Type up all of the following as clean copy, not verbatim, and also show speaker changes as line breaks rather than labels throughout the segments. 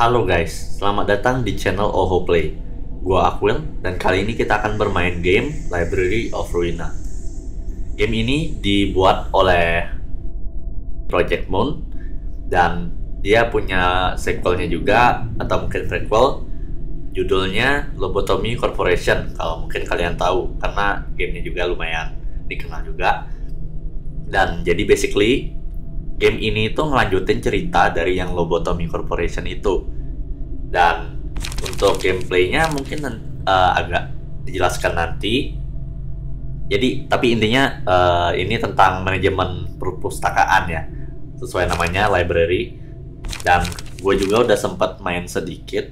Halo guys, selamat datang di channel Oho Play. Gua Akwil, dan kali ini kita akan bermain game Library of Ruina. Game ini dibuat oleh Project Moon, dan dia punya sequelnya juga, atau mungkin prequel. Judulnya Lobotomy Corporation, kalau mungkin kalian tahu, karena gamenya juga lumayan dikenal juga. Dan jadi basically game ini tuh ngelanjutin cerita dari yang Lobotomy Corporation itu. Dan untuk gameplaynya mungkin agak dijelaskan nanti. Jadi tapi intinya ini tentang manajemen perpustakaan ya, sesuai namanya library. Dan gue juga udah sempat main sedikit,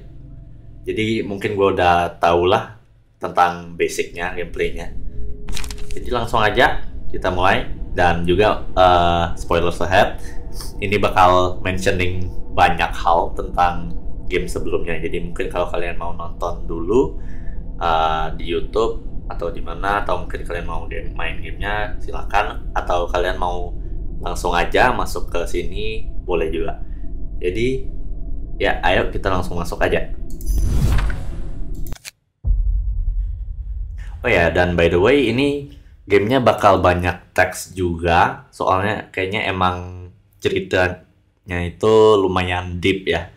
jadi mungkin gue udah tau lah tentang basicnya gameplaynya. Jadi langsung aja kita mulai. Dan juga spoiler ahead, ini bakal mentioning banyak hal tentang game sebelumnya. Jadi mungkin kalau kalian mau nonton dulu di YouTube atau di mana, atau mungkin kalian mau main gamenya, silakan. Atau kalian mau langsung aja masuk ke sini, boleh juga. Jadi ya, ayo kita langsung masuk aja. Oh ya, dan by the way, ini gamenya bakal banyak teks juga, soalnya kayaknya emang ceritanya itu lumayan deep ya.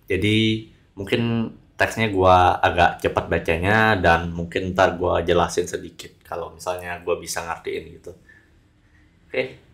Jadi mungkin teksnya gua agak cepat bacanya, dan mungkin ntar gua jelasin sedikit kalau misalnya gua bisa ngertiin gitu. Oke.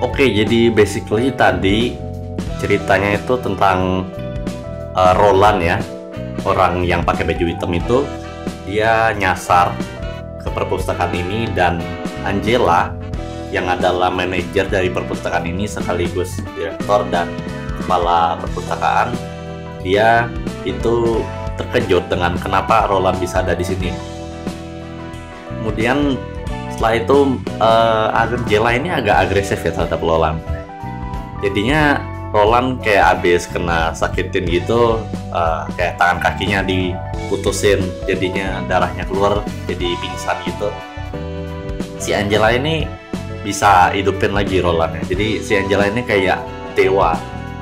Oke, jadi basically tadi ceritanya itu tentang Roland ya, orang yang pakai baju hitam itu. Dia nyasar ke perpustakaan ini, dan Angela yang adalah manajer dari perpustakaan ini sekaligus direktur dan kepala perpustakaan, dia itu terkejut dengan kenapa Roland bisa ada di sini. Kemudian Setelah itu Angela ini agak agresif ya terhadap Roland. Jadinya Roland kayak abis kena sakitin gitu, kayak tangan kakinya diputusin, jadinya darahnya keluar, jadi pingsan gitu. Si Angela ini bisa hidupin lagi Roland ya. Jadi si Angela ini kayak dewa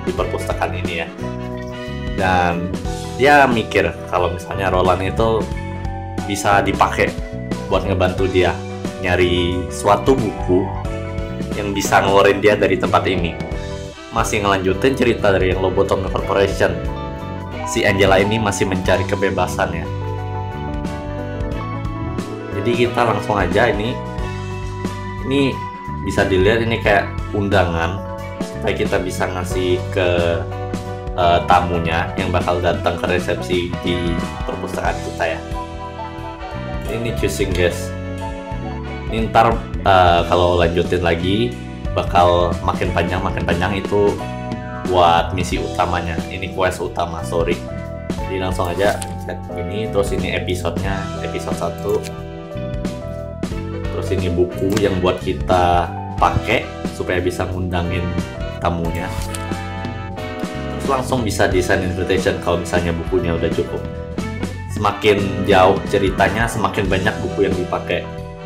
di perpustakaan ini ya. Dan dia mikir kalau misalnya Roland itu bisa dipakai buat ngebantu dia nyari suatu buku yang bisa ngeluarin dia dari tempat ini. Masih ngelanjutin cerita dari yang Lobotomy Corporation. Si Angela ini masih mencari kebebasannya. Jadi kita langsung aja ini bisa dilihat ini kayak undangan supaya kita bisa ngasih ke tamunya yang bakal datang ke resepsi di perpustakaan kita ya. Ini choosing guys. Ini ntar kalau lanjutin lagi bakal makin panjang itu buat misi utamanya. Ini quest utama, sorry. Jadi langsung aja cek ini, terus ini episodenya, episode 1. Terus ini buku yang buat kita pakai supaya bisa ngundangin tamunya. Terus langsung bisa desain invitation kalau misalnya bukunya udah cukup. Semakin jauh ceritanya, semakin banyak buku yang dipakai.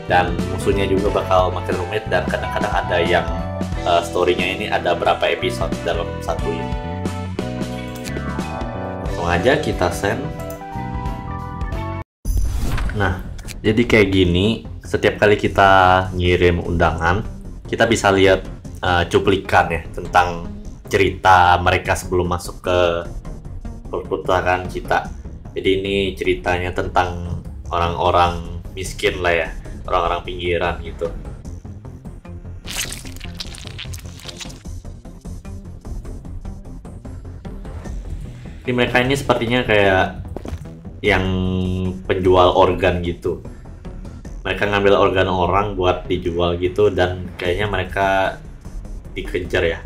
Dan musuhnya juga bakal makin rumit, dan kadang-kadang ada yang story-nya ini ada berapa episode dalam satu ini. Langsung aja kita send. Nah, jadi kayak gini, setiap kali kita ngirim undangan, kita bisa lihat cuplikan ya tentang cerita mereka sebelum masuk ke perpustakaan kita. Jadi ini ceritanya tentang orang-orang miskin lah ya, orang-orang pinggiran gitu. Jadi mereka ini sepertinya kayak yang penjual organ gitu. Mereka ngambil organ orang buat dijual gitu, dan kayaknya mereka dikejar ya.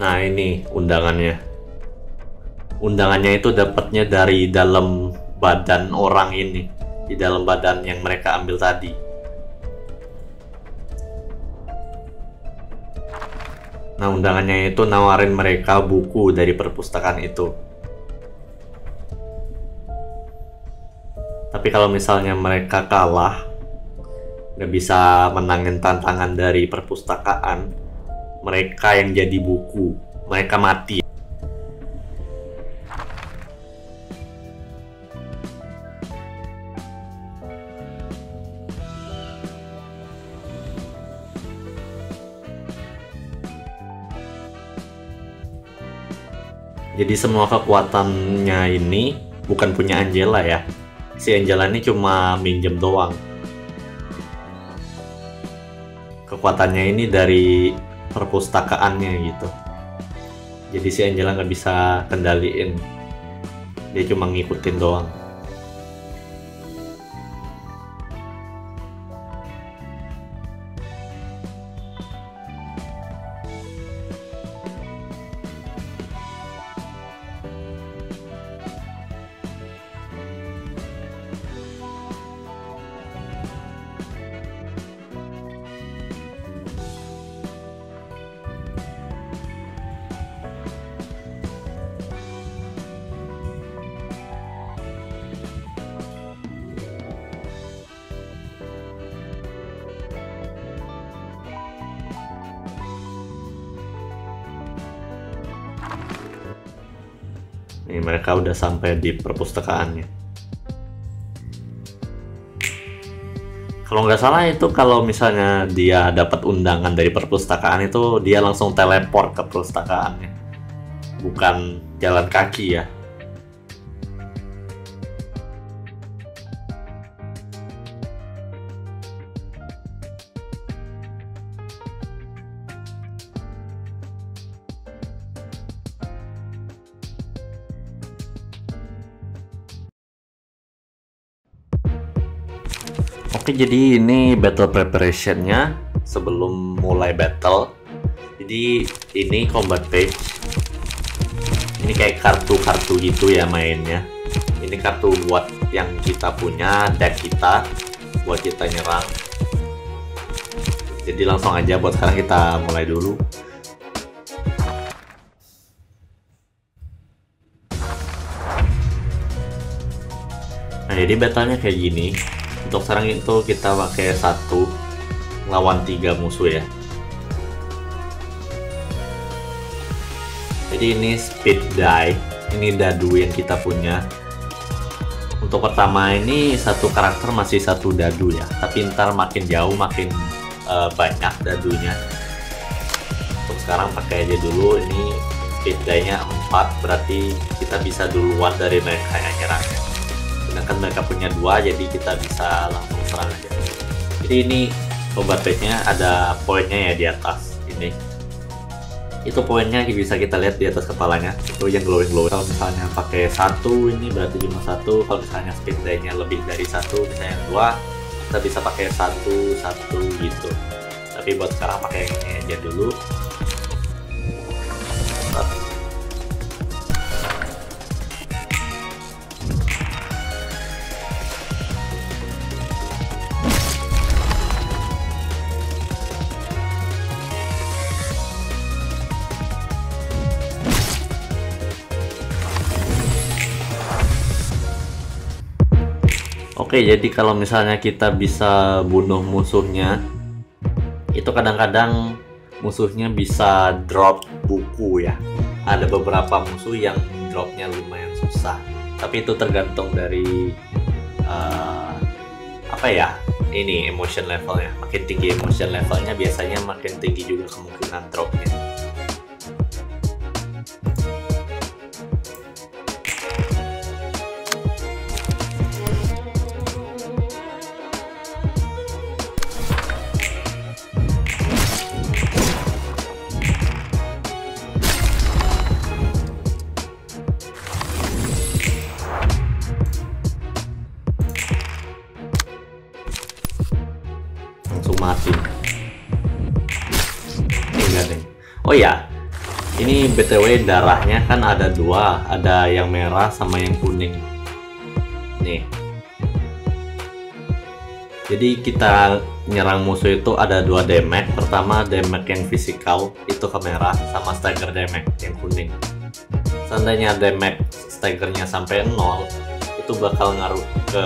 Nah ini undangannya. Undangannya itu dapatnya dari dalam badan orang ini, di dalam badan yang mereka ambil tadi. Nah undangannya itu nawarin mereka buku dari perpustakaan itu. Tapi kalau misalnya mereka kalah, nggak bisa menangin tantangan dari perpustakaan, mereka yang jadi buku, mereka mati. Jadi semua kekuatannya ini bukan punya Angela ya. Si Angela ini cuma minjem doang. Kekuatannya ini dari perpustakaannya gitu. Jadi si Angela nggak bisa kendaliin, dia cuma ngikutin doang. Nih mereka udah sampai di perpustakaannya. Kalau nggak salah itu kalau misalnya dia dapat undangan dari perpustakaan itu dia langsung teleport ke perpustakaannya, bukan jalan kaki ya. Oke, jadi ini battle preparationnya sebelum mulai battle. Jadi ini combat page. Ini kayak kartu-kartu gitu ya mainnya. Ini kartu buat yang kita punya, deck kita buat kita nyerang. Jadi langsung aja buat sekarang kita mulai dulu. Nah, jadi battlenya kayak gini. Untuk sekarang itu kita pakai 1 lawan 3 musuh ya. Jadi ini speed die, ini dadu yang kita punya. Untuk pertama ini satu karakter masih 1 dadu ya, tapi ntar makin jauh makin banyak dadunya. Untuk sekarang pakai aja dulu, ini speed die-nya 4, berarti kita bisa duluan dari mereka yang nyerangnya. Sedangkan mereka punya 2, jadi kita bisa langsung serang aja. Jadi ini combat page-nya ada poinnya ya di atas ini. Itu poinnya bisa kita lihat di atas kepalanya, itu yang glowing. Kalau misalnya pakai 1 ini berarti cuma 1, kalau misalnya speed die-nya lebih dari 1, misalnya 2, kita bisa pakai 1 gitu. Tapi buat sekarang pakai ini aja dulu. Oke, jadi kalau misalnya kita bisa bunuh musuhnya, itu kadang-kadang musuhnya bisa drop buku ya. Ada beberapa musuh yang dropnya lumayan susah, tapi itu tergantung dari apa ya, ini emotion levelnya. Makin tinggi emotion levelnya, biasanya makin tinggi juga kemungkinan dropnya. Mati. Enggak deh. Oh ya, ini BTW darahnya kan ada 2, ada yang merah sama yang kuning. Nih. Jadi kita nyerang musuh itu ada 2 damage. Pertama damage yang fisikal itu ke merah, sama stagger damage yang kuning. Seandainya damage staggernya sampai 0, itu bakal ngaruh ke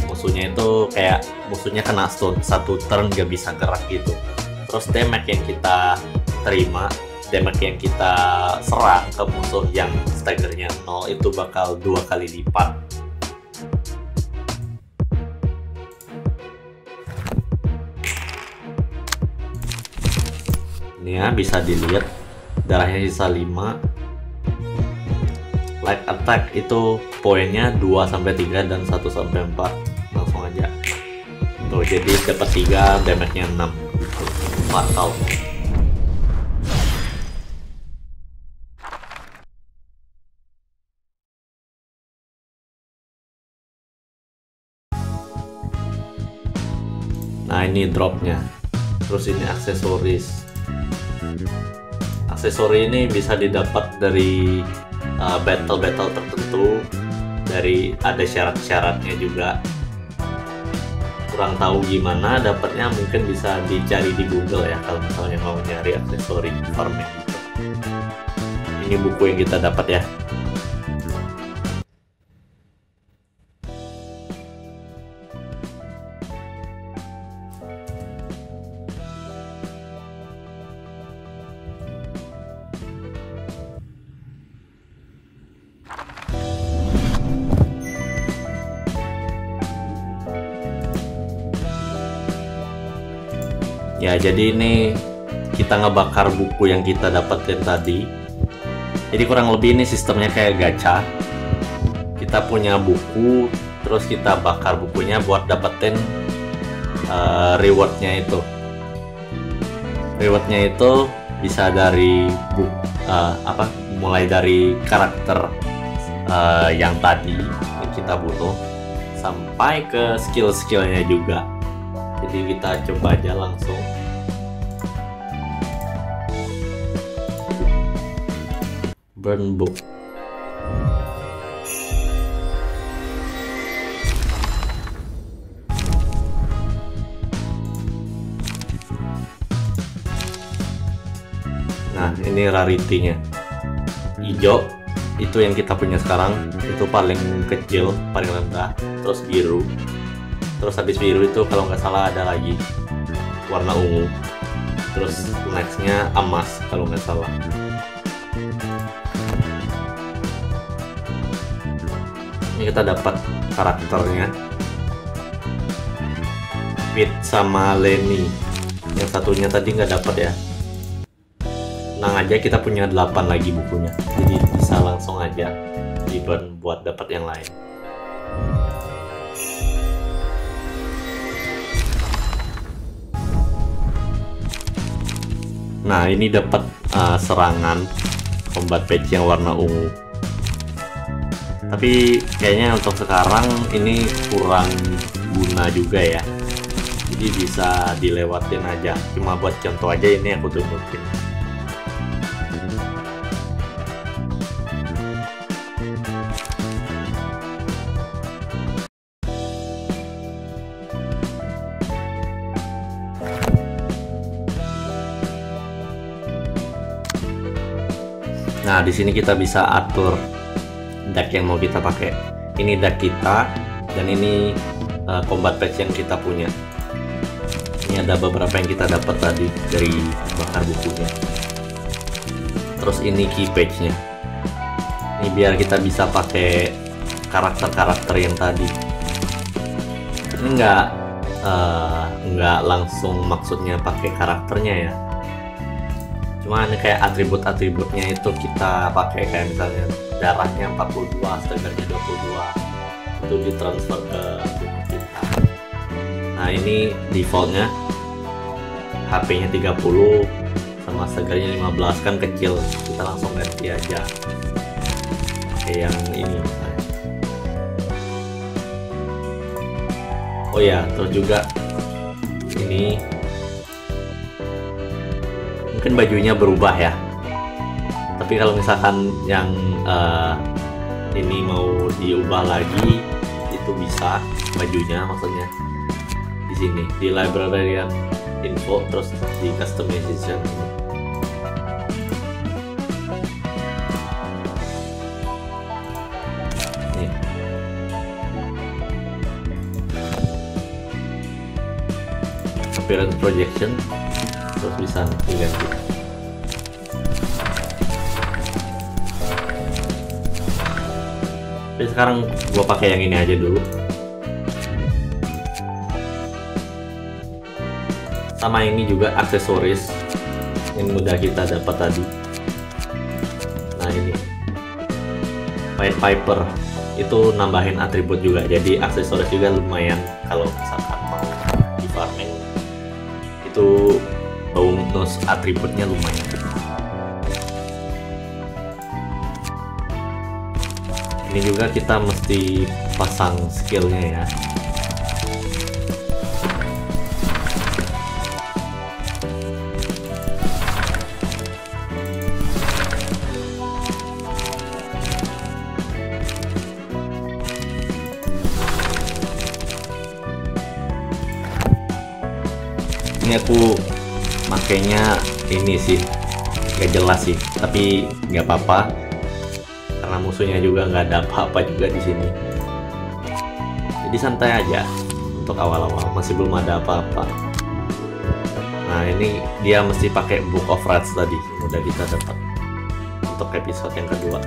musuhnya, itu kayak musuhnya kena stun 1 turn gak bisa gerak gitu. Terus damage yang kita terima, damage yang kita serang ke musuh yang staggernya 0 itu bakal 2 kali lipat. Ini ya, bisa dilihat darahnya sisa 5. Light attack itu poinnya 2-3 dan 1-4. Langsung aja tuh, jadi dapat 3, damage nya 6 gitu. Fatal. Nah, ini dropnya. Terus ini aksesoris. Aksesori ini bisa didapat dari battle-battle tertentu, dari ada syarat-syaratnya juga. Kurang tahu gimana dapatnya, mungkin bisa dicari di Google ya kalau misalnya mau nyari aksesori farming gitu. Ini buku yang kita dapat ya. Ya, jadi ini kita ngebakar buku yang kita dapetin tadi. Jadi kurang lebih ini sistemnya kayak gacha. Kita punya buku, terus kita bakar bukunya buat dapetin rewardnya itu. Rewardnya itu bisa dari mulai dari karakter yang tadi kita bunuh sampai ke skill-skillnya juga. Jadi kita coba aja langsung. Burn book. Nah, ini rarity-nya. Hijau itu yang kita punya sekarang, itu paling kecil, paling rendah. Terus biru. Terus habis biru itu kalau nggak salah ada lagi warna ungu. Terus nextnya emas kalau nggak salah. Ini kita dapat karakternya, Pete sama Lenny. Yang satunya tadi nggak dapat ya. Tenang aja, kita punya 8 lagi bukunya, jadi bisa langsung aja di burn buat dapat yang lain. Nah, ini dapat serangan combat patch yang warna ungu. Tapi kayaknya untuk sekarang ini kurang guna juga ya. Jadi bisa dilewatin aja. Cuma buat contoh aja ini aku tunjukin. Nah, di sini kita bisa atur deck yang mau kita pakai. Ini deck kita, dan ini combat patch yang kita punya. Ini ada beberapa yang kita dapat tadi dari bakar bukunya. Terus ini key page-nya. Ini biar kita bisa pakai karakter-karakter yang tadi. Ini nggak langsung maksudnya pakai karakternya ya. Cuma ini kayak atribut-atributnya itu kita pakai, kayak misalnya darahnya 42, stagernya 22, itu ditransfer ke tubuh kita. Nah, ini defaultnya HP-nya 30 sama stagernya 15, kan kecil, kita langsung ganti aja kayak yang ini misalnya. Oh ya, terus juga ini mungkin bajunya berubah ya, tapi kalau misalkan yang ini mau diubah lagi itu bisa bajunya, maksudnya di sini di librarian info, terus di customization ini. Appearance projection, terus bisa diganti. Tapi sekarang gua pakai yang ini aja dulu. Sama ini juga aksesoris yang mudah kita dapat tadi. Nah, ini Pied Piper itu nambahin atribut juga, jadi aksesoris juga lumayan kalau misalkan mau di farming itu bonus atributnya lumayan. Ini juga kita mesti pasang skillnya ya. Ini aku makainya ini sih, gak jelas sih, tapi nggak apa-apa karena musuhnya juga nggak ada apa-apa juga di sini. Jadi santai aja untuk awal-awal, masih belum ada apa-apa. Nah, ini dia mesti pakai Book of Rats tadi, udah kita dapat untuk episode yang kedua.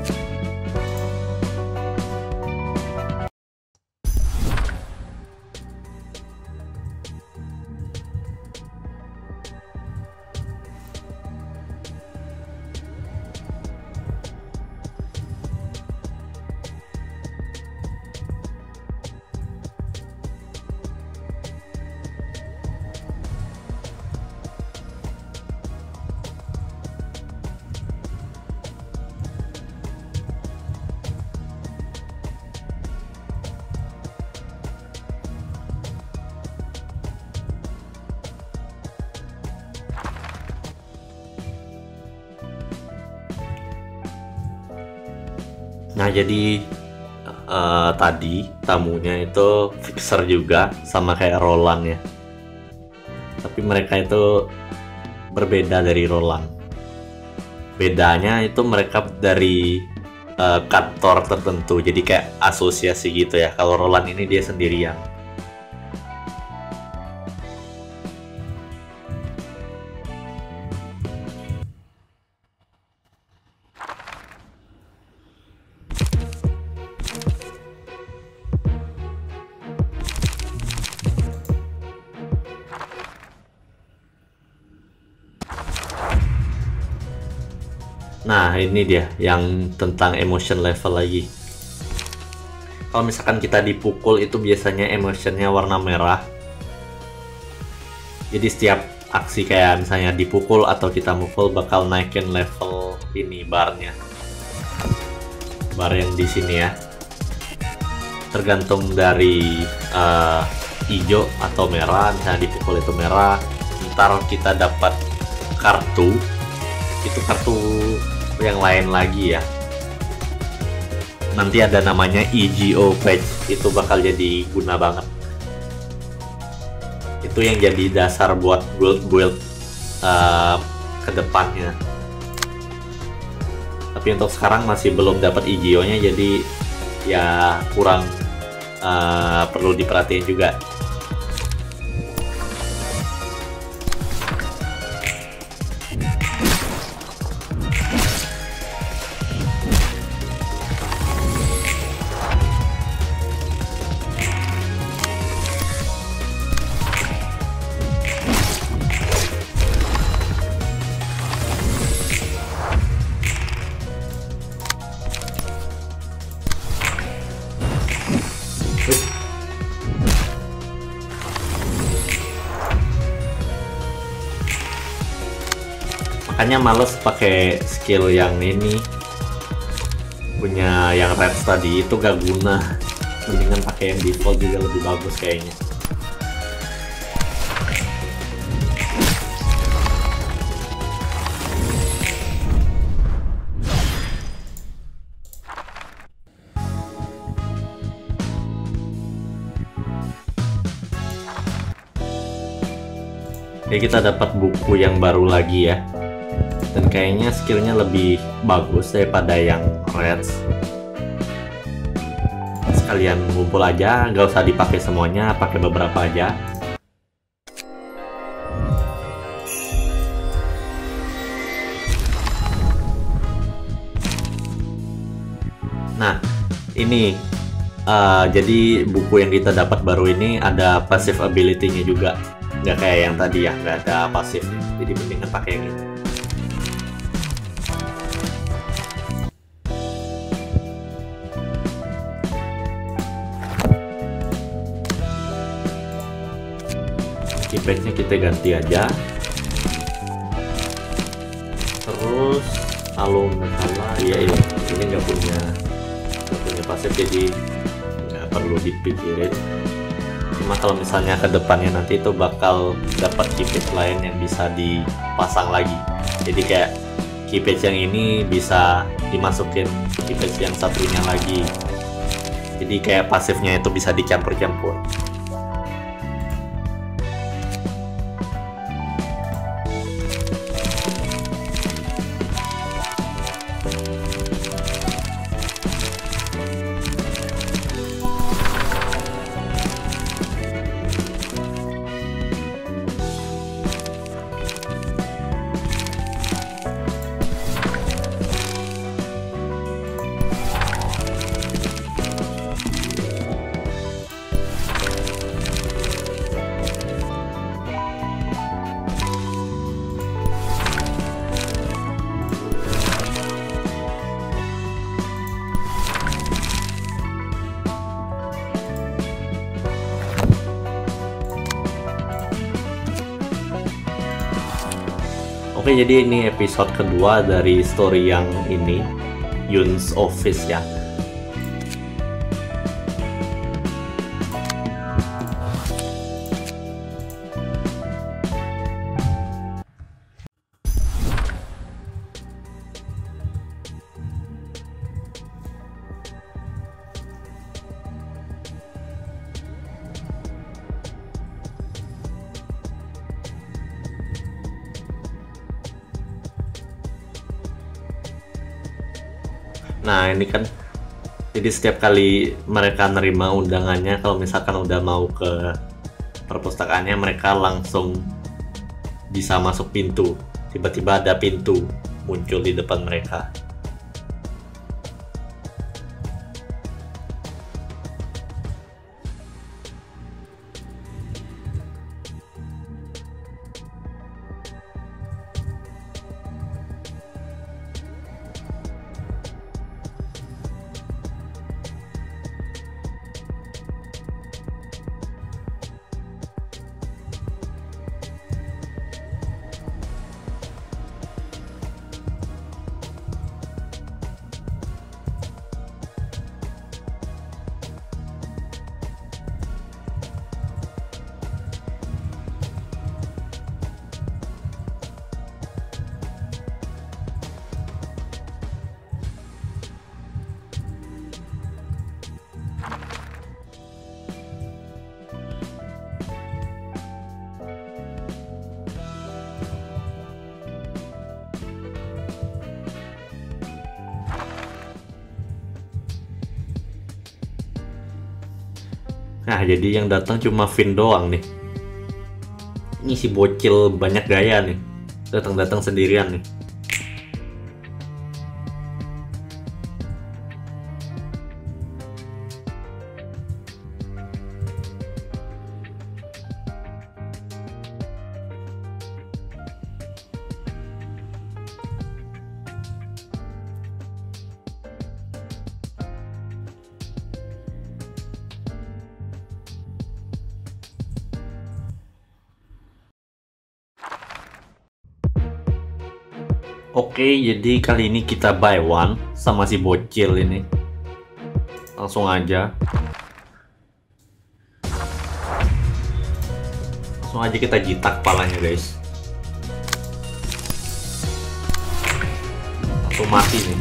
Nah, jadi tadi tamunya itu fixer juga sama kayak Roland ya. Tapi mereka itu berbeda dari Roland. Bedanya itu mereka dari kantor tertentu, jadi kayak asosiasi gitu ya. Kalau Roland ini dia sendirian. Nah, ini dia yang tentang emotion level lagi. Kalau misalkan kita dipukul itu biasanya emotionnya warna merah. Jadi setiap aksi kayak misalnya dipukul atau kita mukul bakal naikin level ini barnya. Bar yang di sini ya. Tergantung dari hijau atau merah. Misalnya dipukul itu merah, ntar kita dapat kartu. Itu kartu yang lain lagi ya, nanti ada namanya EGO page, itu bakal jadi guna banget, itu yang jadi dasar buat build ke depannya. Tapi untuk sekarang masih belum dapat EGO nya, jadi ya kurang perlu diperhatiin juga. Makanya males pakai skill yang ini, punya yang red tadi itu gak guna, mendingan pakai yang default juga lebih bagus kayaknya. Oke, kita dapat buku yang baru lagi ya, dan kayaknya skillnya lebih bagus daripada yang Reds. Sekalian ngumpul aja, nggak usah dipakai semuanya, pakai beberapa aja. Nah, ini jadi buku yang kita dapat baru ini ada passive ability-nya juga, nggak kayak yang tadi ya, nggak ada pasif, jadi mendingan pakai yang ini. Keypadnya kita ganti aja. Terus kalau nggak salah ya ini nggak punya pasif, jadi nggak perlu dipikirin. Cuma kalau misalnya ke depannya nanti itu bakal dapat keypad lain yang bisa dipasang lagi. Jadi kayak keypad yang ini bisa dimasukin keypad yang satunya lagi. Jadi kayak pasifnya itu bisa dicampur-campur. Oke, jadi ini episode kedua dari story yang ini, Yoon's Office ya. Nah ini kan, jadi setiap kali mereka nerima undangannya, kalau misalkan udah mau ke perpustakaannya, mereka langsung bisa masuk pintu. Tiba-tiba ada pintu muncul di depan mereka. Nah, jadi yang datang cuma Vin doang nih. Ini si bocil banyak gaya nih. Datang-datang sendirian nih. Oke, jadi kali ini kita buy one sama si bocil ini. Langsung aja. Langsung aja kita jitak palanya, guys. Langsung mati nih.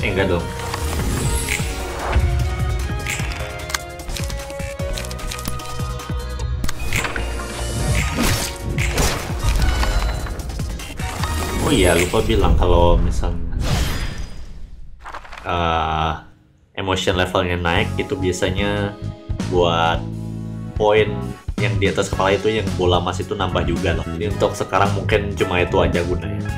Enggak dong. Oh iya, lupa bilang kalau misalnya emotion levelnya naik, itu biasanya buat poin yang di atas kepala itu, yang bola emas itu nambah juga loh. Jadi untuk sekarang mungkin cuma itu aja gunanya.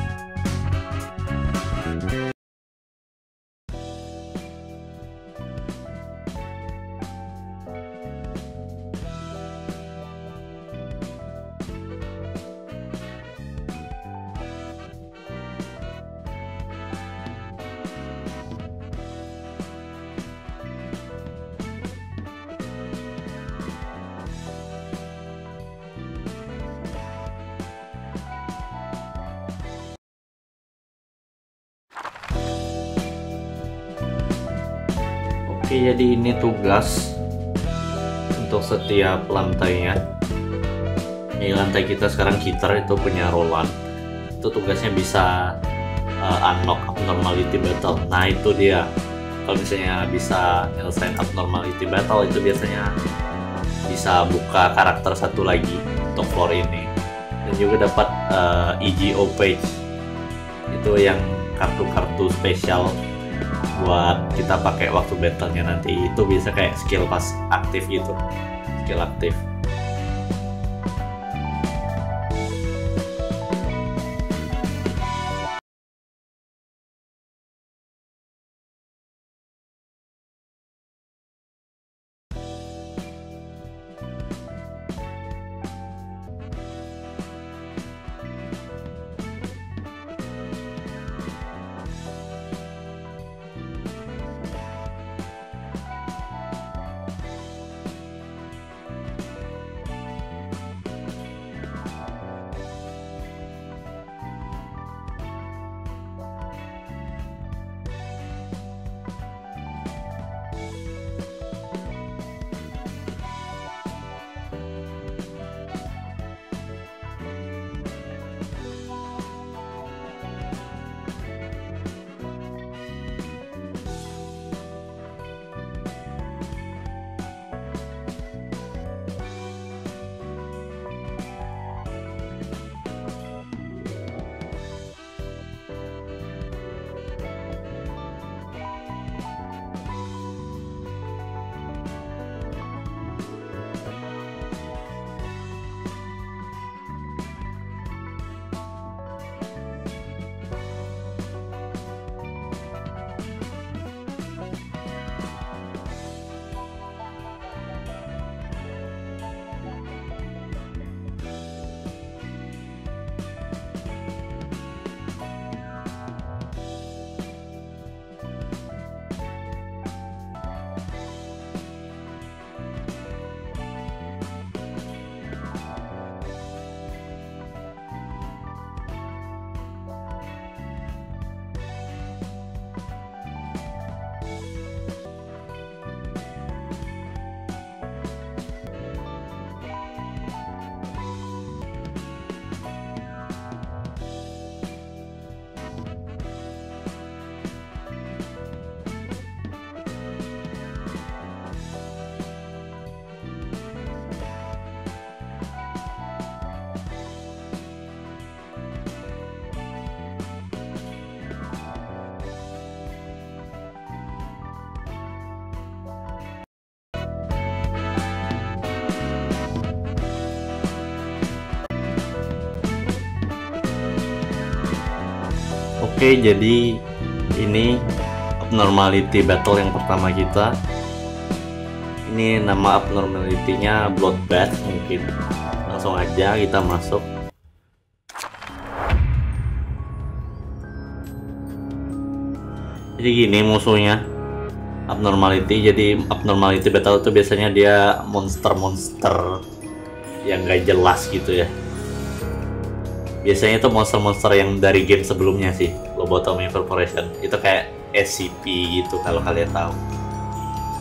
Oke, jadi ini tugas untuk setiap lantainya. Ini lantai kita sekarang Cheater itu punya Roland. Itu tugasnya bisa unlock abnormality battle. Nah itu dia. Kalau misalnya bisa nyelesain abnormality battle, itu biasanya bisa buka karakter satu lagi untuk floor ini. Dan juga dapat EGO page. Itu yang kartu-kartu spesial buat kita pakai waktu battle-nya nanti. Itu bisa kayak skill pas aktif gitu, skill aktif. Oke, jadi ini abnormality battle yang pertama kita. Ini nama abnormality-nya bloodbath mungkin. Langsung aja kita masuk. Jadi gini musuhnya abnormality. Jadi abnormality battle itu biasanya dia monster-monster yang gak jelas gitu ya. Biasanya itu monster-monster yang dari game sebelumnya sih, Lobotomy Corporation. Itu kayak SCP gitu kalau kalian tahu.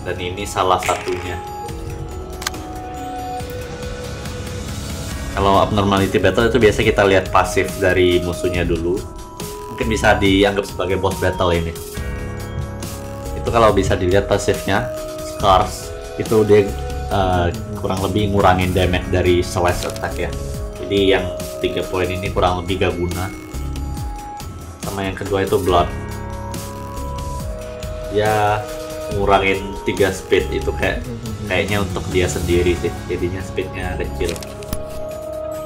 Dan ini salah satunya. Kalau abnormality battle itu biasa kita lihat pasif dari musuhnya dulu. Mungkin bisa dianggap sebagai boss battle ini. Itu kalau bisa dilihat pasifnya, Scars itu dia kurang lebih ngurangin damage dari slash attack ya. Jadi yang 3 poin ini kurang lebih gak guna. Sama yang kedua itu blood, ya ngurangin 3 speed. Itu kayaknya untuk dia sendiri sih, jadinya speednya kecil.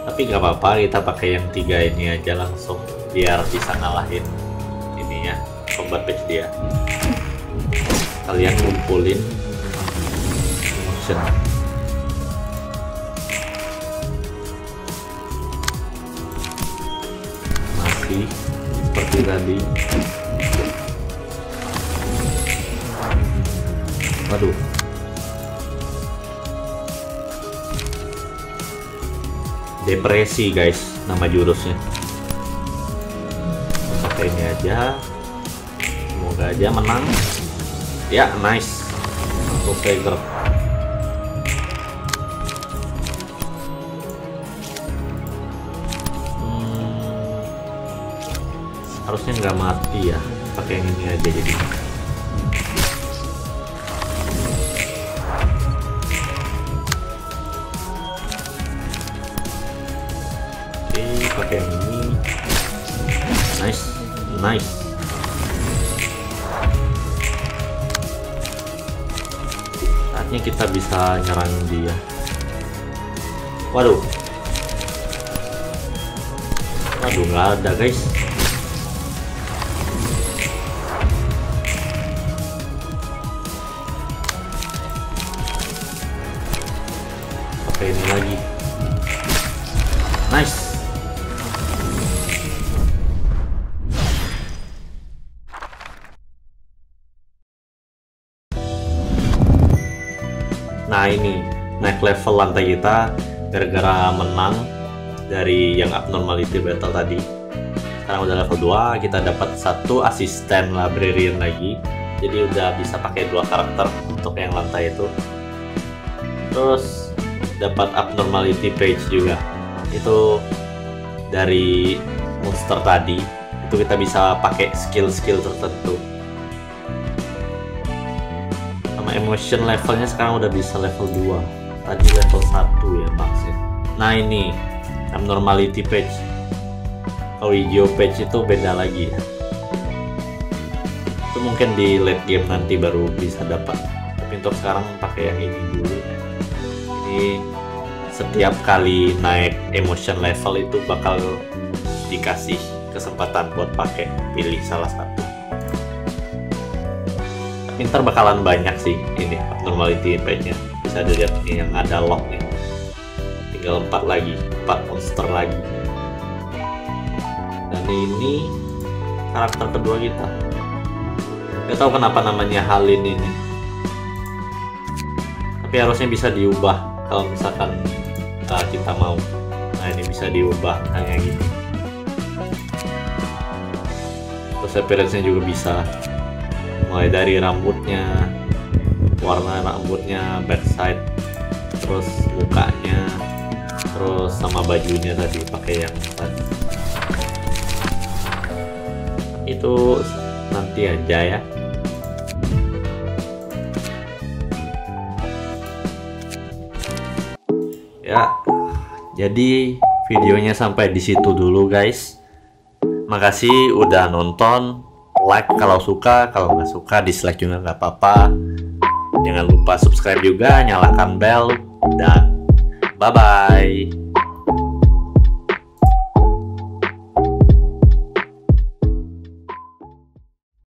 Tapi nggak apa-apa, kita pakai yang 3 ini aja langsung biar bisa ngalahin ininya combat patch dia. Kalian ngumpulin emotion. Masih seperti tadi. Waduh. Depresi guys nama jurusnya. Pakai ini aja. Semoga aja menang. Ya, nice. Langsung trigger. Harusnya nggak mati ya. Pakai yang ini aja jadi. Oke, pakai yang ini. Nice, nice. Saatnya kita bisa nyerang dia. Waduh. Waduh, nggak ada guys. Pakai ini lagi. Nice. Nah ini naik level lantai kita gara-gara menang dari yang abnormality battle tadi. Sekarang udah level 2, kita dapat 1 asisten librarian lagi. Jadi udah bisa pakai 2 karakter untuk yang lantai itu. Terus dapat abnormality page juga. Itu dari monster tadi. Itu kita bisa pakai skill-skill tertentu. Emotion levelnya sekarang udah bisa level 2. Tadi level 1 ya maksudnya. Nah ini abnormality page. Kalau hijau page itu beda lagi ya. Itu mungkin di late game nanti baru bisa dapat. Tapi untuk sekarang pakai yang ini dulu. Ini setiap kali naik emotion level itu bakal dikasih kesempatan buat pakai, pilih salah satu. Ntar bakalan banyak sih ini abnormality page-nya. Bisa dilihat ini yang ada lock-nya. Tinggal 4 lagi, 4 monster lagi. Dan ini karakter kedua kita. Gak tahu kenapa namanya Halin ini. Tapi harusnya bisa diubah kalau misalkan kita mau. Nah ini bisa diubah kayak gini. Terus appearance-nya juga bisa. Mulai dari rambutnya, warna rambutnya, backside, terus mukanya, terus sama bajunya tadi pakai yang tadi. Itu nanti aja ya. Ya, jadi videonya sampai di situ dulu guys. Makasih udah nonton. Like kalau suka, kalau nggak suka dislike juga nggak apa-apa. Jangan lupa subscribe juga, nyalakan bell, dan bye-bye.